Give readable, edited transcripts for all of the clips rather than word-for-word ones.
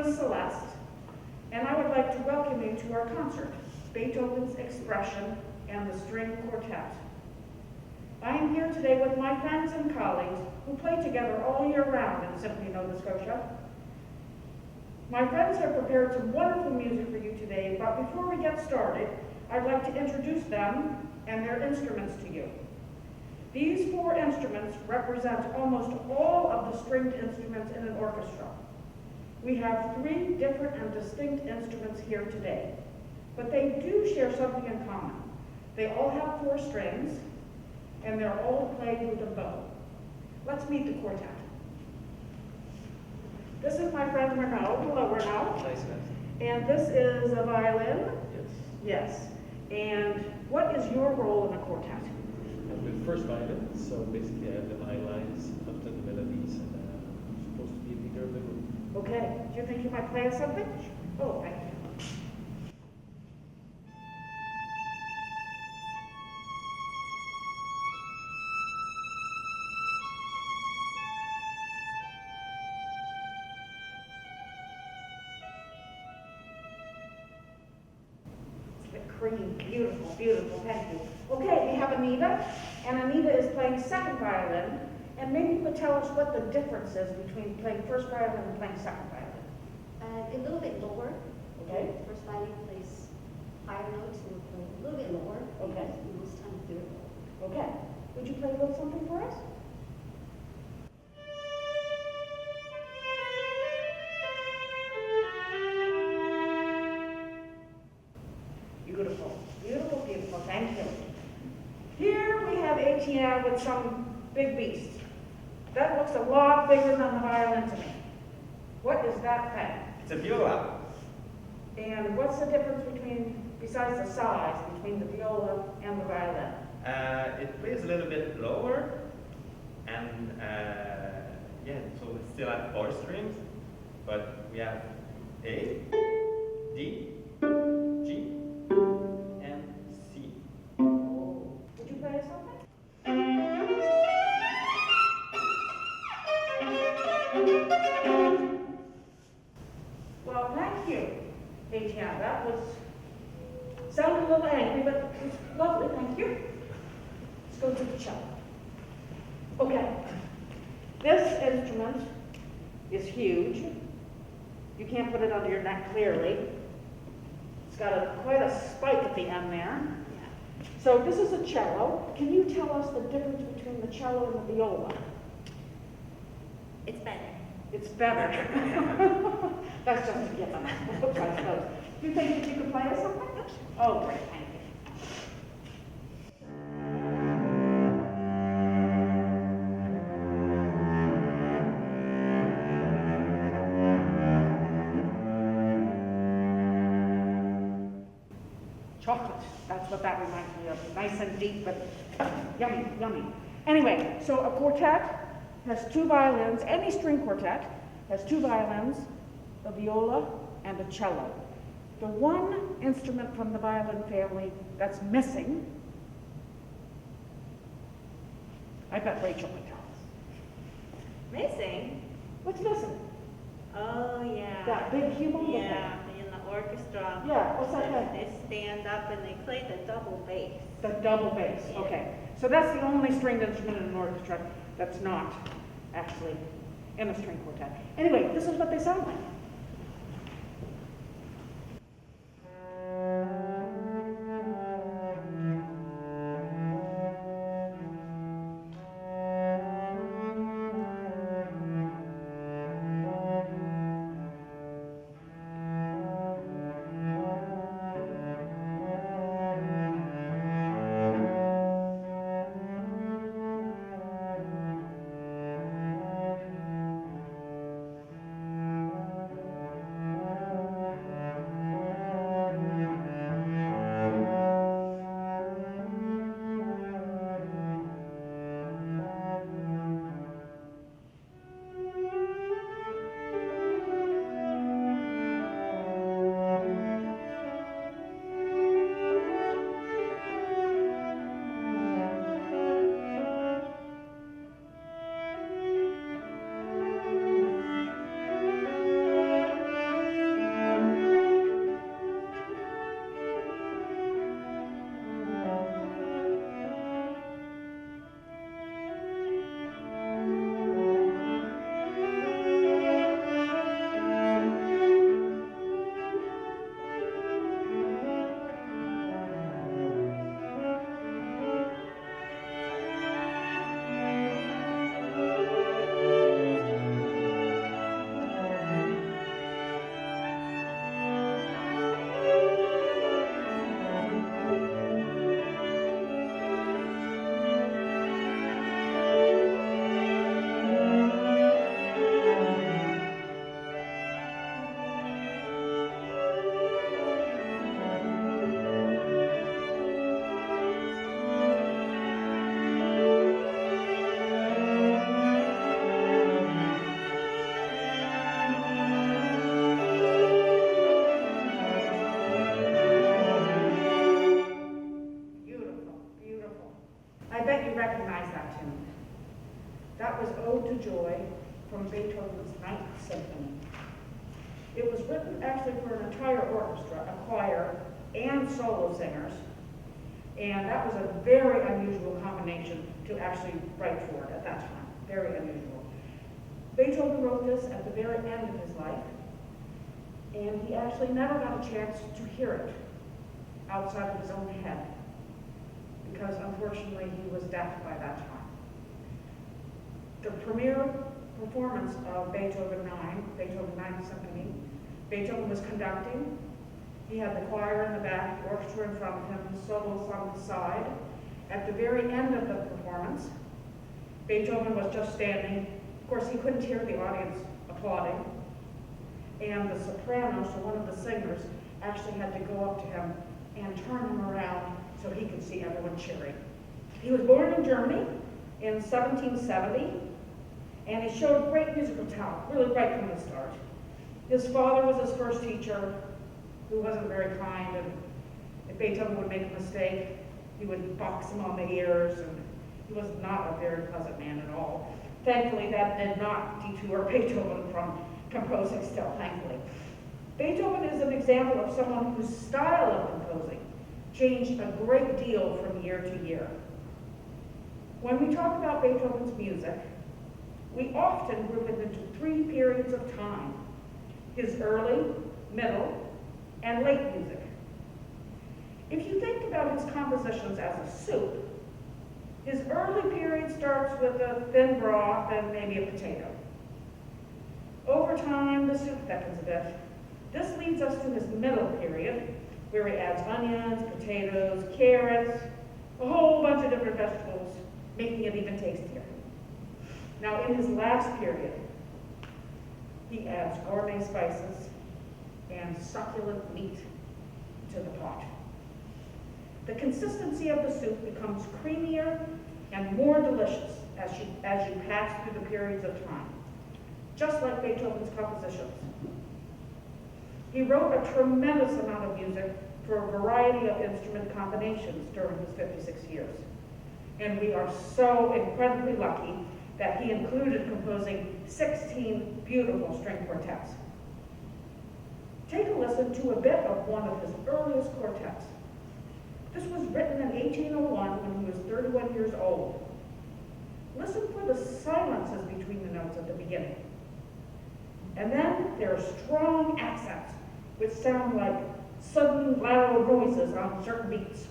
is Celeste, and I would like to welcome you to our concert, Beethoven's Expression and the String Quartet. I am here today with my friends and colleagues who play together all year round in Symphony, Nova Scotia. My friends have prepared some wonderful music for you today, but before we get started, I'd like to introduce them and their instruments to you. These four instruments represent almost all of the stringed instruments in an orchestra. We have three different and distinct instruments here today, but they do share something in common. They all have four strings, and they're all played with a bow. Let's meet the quartet. This is my friend Renaud. Hello, Renaud. Nice. And this is a violin? Yes. Yes. And what is your role in a quartet? I'm the first violin, so basically I have the high lines up to the melodies, and I'm supposed to be a leader of the group. Okay. Do you think you might play us something? Oh, thank you. Cream. Beautiful, beautiful, thank you. Okay, we have Anita, and Anita is playing second violin, and maybe you could tell us what the difference is between playing first violin and playing second violin. A little bit lower. Okay. First violin plays higher notes, and we play a little bit lower. Okay. And this time third low. Okay. Would you play a little something for us? Beautiful, beautiful, beautiful. Thank you. Here we have Etienne with some big beast. That looks a lot bigger than the violin to me. What is that thing? It's a viola. And what's the difference between, besides the size, between the viola and the violin? It plays a little bit lower, and yeah, so we still have four strings, but we have A, D, G, and C. Oh. Would you play us something? Well, thank you, Etienne. That was sounded a little angry, but it was lovely. Thank you. Let's go to the cello. Okay. This instrument is huge. You can't put it under your neck clearly. It's got quite a spike at the end there. Yeah. So this is a cello. Can you tell us the difference between the cello and the viola? It's better. It's better. That's just a given, I suppose. Do you think that you could play us something? Oh, great, thank you. Chocolate, that's what that reminds me of. Nice and deep, but yummy, yummy. Anyway, so a quartet has two violins. Any string quartet has two violins, a viola, and a cello. The one instrument from the violin family that's missing, I bet Rachel would tell us. Missing? What's missing? Oh, yeah. That big humongous Yeah, in the orchestra. Yeah, what's that thing? They stand up and they play the double bass. The double bass, Yeah. okay. So that's the only stringed instrument in an orchestra that's not actually in a string quartet. Anyway, this is what they sound like. enjoy from Beethoven's Ninth Symphony. It was written actually for an entire orchestra, a choir, and solo singers, and that was a very unusual combination to actually write for it at that time, very unusual. Beethoven wrote this at the very end of his life, and he actually never got a chance to hear it outside of his own head, because unfortunately he was deaf by that time. The premiere performance of Beethoven Ninth Symphony, Beethoven was conducting. He had the choir in the back, the orchestra in front of him, solos on the side. At the very end of the performance, Beethoven was just standing. Of course, he couldn't hear the audience applauding. And the soprano, so one of the singers, actually had to go up to him and turn him around so he could see everyone cheering. He was born in Germany in 1770, and he showed great musical talent, really right from the start. His father was his first teacher, who wasn't very kind, and if Beethoven would make a mistake, he would box him on the ears, and he was not a very pleasant man at all. Thankfully, that did not detour Beethoven from composing still, thankfully. Beethoven is an example of someone whose style of composing changed a great deal from year to year. When we talk about Beethoven's music, we often group it into three periods of time: his early, middle, and late music. If you think about his compositions as a soup, his early period starts with a thin broth and maybe a potato. Over time, the soup thickens a bit. This leads us to his middle period, where he adds onions, potatoes, carrots, a whole bunch of different vegetables, making it even tastier. Now, in his last period, he adds gourmet spices and succulent meat to the pot. The consistency of the soup becomes creamier and more delicious as you pass through the periods of time, just like Beethoven's compositions. He wrote a tremendous amount of music for a variety of instrument combinations during his 56 years. And we are so incredibly lucky that he included composing 16 beautiful string quartets. Take a listen to a bit of one of his earliest quartets. This was written in 1801 when he was 31 years old. Listen for the silences between the notes at the beginning. And then there are strong accents, which sound like sudden loud noises on certain beats.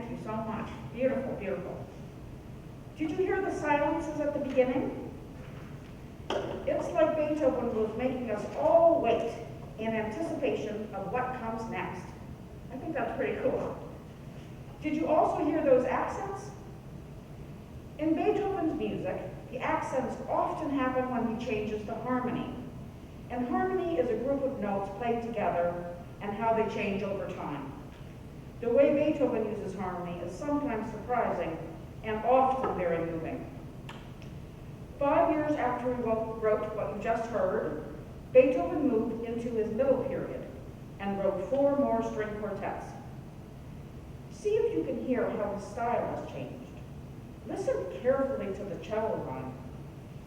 Thank you so much. Beautiful, beautiful. Did you hear the silences at the beginning? It's like Beethoven was making us all wait in anticipation of what comes next. I think that's pretty cool. Did you also hear those accents? In Beethoven's music, the accents often happen when he changes to harmony. And harmony is a group of notes played together and how they change over time. The way Beethoven uses harmony is sometimes surprising and often very moving. 5 years after he wrote what you just heard, Beethoven moved into his middle period and wrote 4 more string quartets. See if you can hear how the style has changed. Listen carefully to the cello line.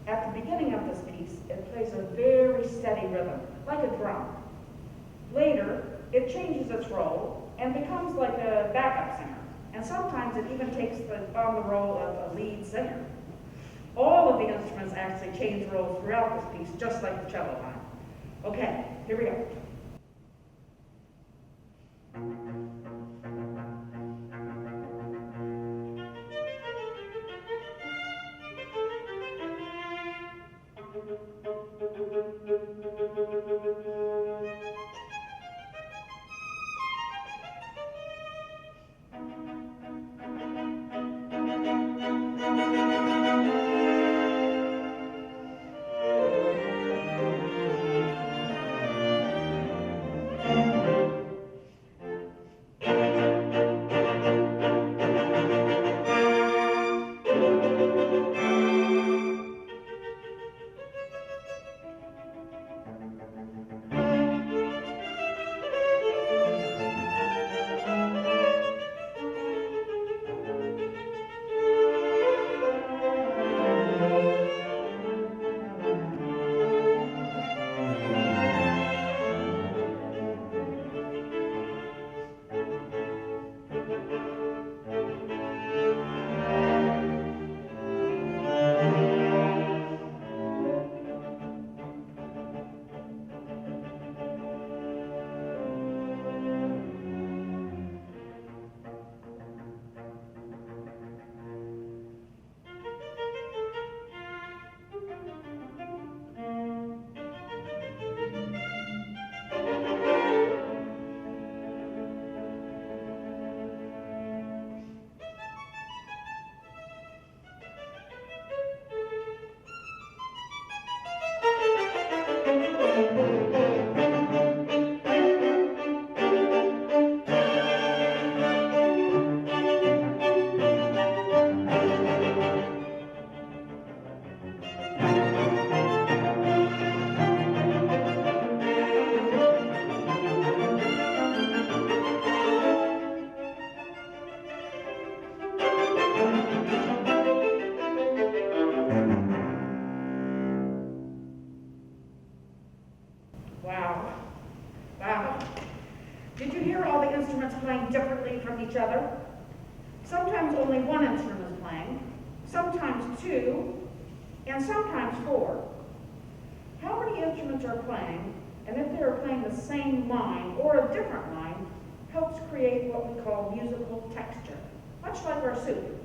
At the beginning of this piece, it plays a very steady rhythm, like a drum. Later, it changes its role and becomes like a backup singer, and sometimes it even takes on the role of a lead singer. All of the instruments actually change roles throughout this piece, just like the cello line. Okay, here we go. Wow. Wow. Did you hear all the instruments playing differently from each other? Sometimes only one instrument is playing, sometimes 2, and sometimes 4. How many instruments are playing, and if they are playing the same line or a different line, helps create what we call musical texture, much like our soup.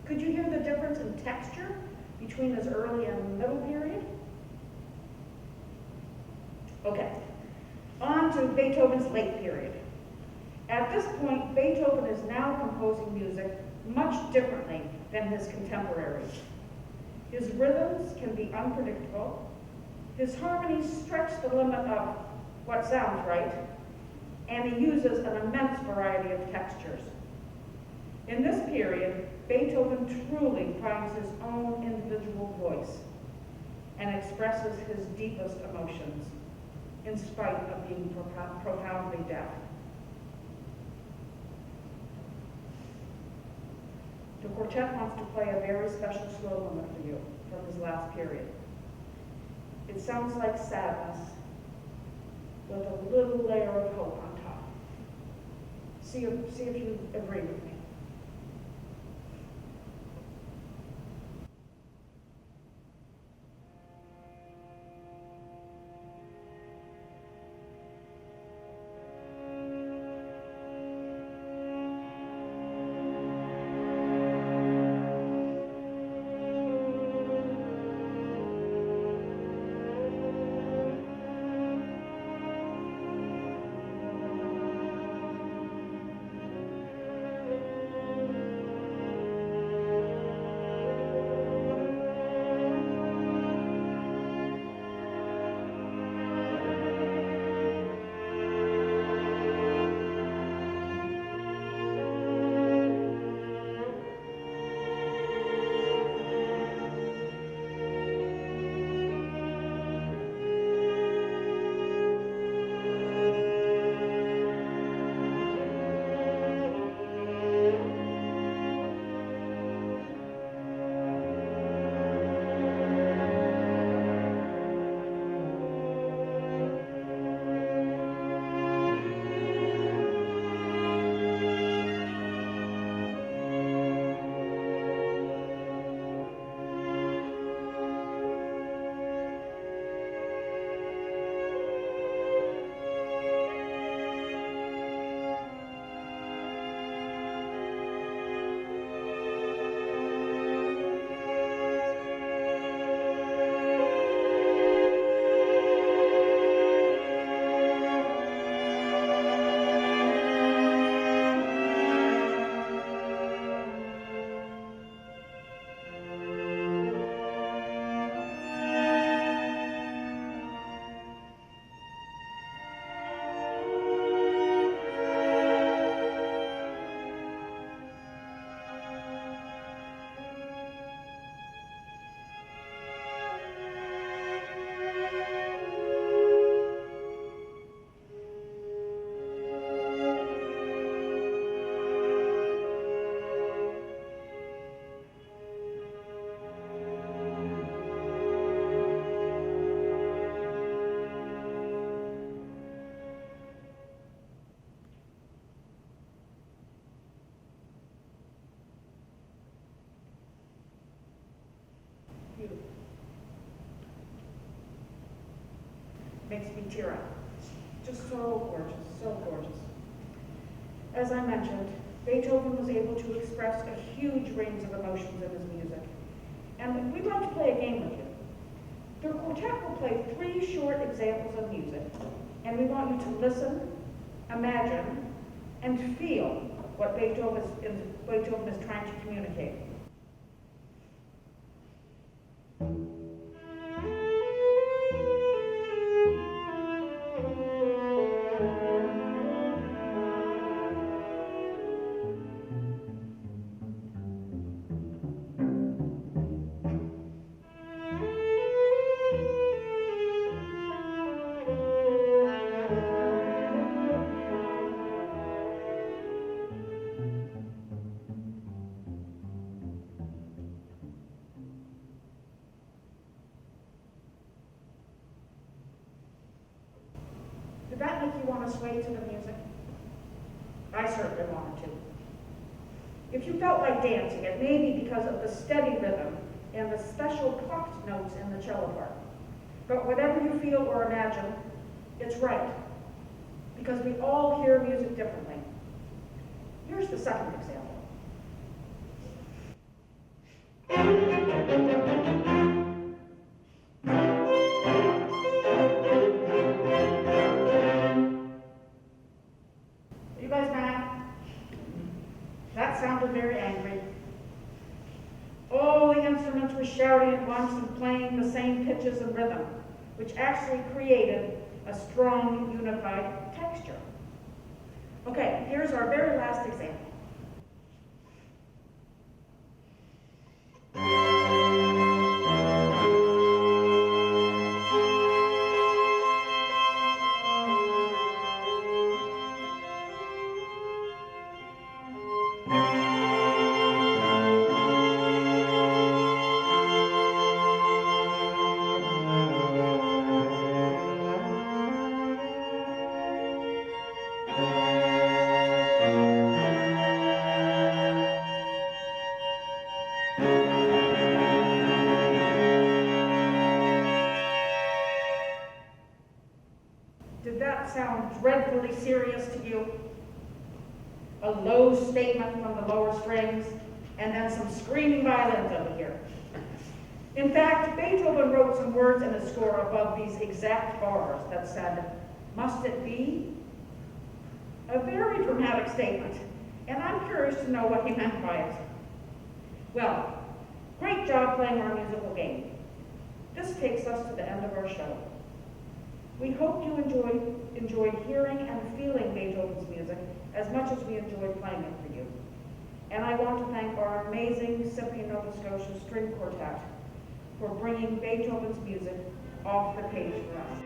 Could you hear the difference in texture between his early and middle period? Okay, on to Beethoven's late period. At this point, Beethoven is now composing music much differently than his contemporaries. His rhythms can be unpredictable. His harmonies stretch the limit of what sounds right, and he uses an immense variety of textures. In this period, Beethoven truly finds his own individual voice and expresses his deepest emotions, in spite of being profoundly deaf. The quartet wants to play a very special slow movement for you from his last period. It sounds like sadness with a little layer of hope on top. See if you agree with me. Beautiful. Makes me tear up. Just so gorgeous, so gorgeous. As I mentioned, Beethoven was able to express a huge range of emotions in his music. And we'd like to play a game with you. The quartet will play 3 short examples of music, and we want you to listen, imagine, and feel what Beethoven is trying to communicate. Did that make you want to sway to the music? I certainly wanted to. If you felt like dancing, it may be because of the steady rhythm and the special plucked notes in the cello part. But whatever you feel or imagine, it's right, because we all hear music differently. Here's the second example. You guys mad? That sounded very angry. All the instruments were shouting at once and playing the same pitches and rhythm, which actually created a strong, unified texture. Okay, here's our very last example. Did that sound dreadfully serious to you? A low statement from the lower strings, and then some screaming violins over here. In fact, Beethoven wrote some words in his score above these exact bars that said, "Must it be?" A very dramatic statement, and I'm curious to know what he meant by it. Well, great job playing our musical game. This takes us to the end of our show. We hope you enjoyed hearing and feeling Beethoven's music as much as we enjoyed playing it for you. And I want to thank our amazing Symphony Nova Scotia String Quartet for bringing Beethoven's music off the page for us.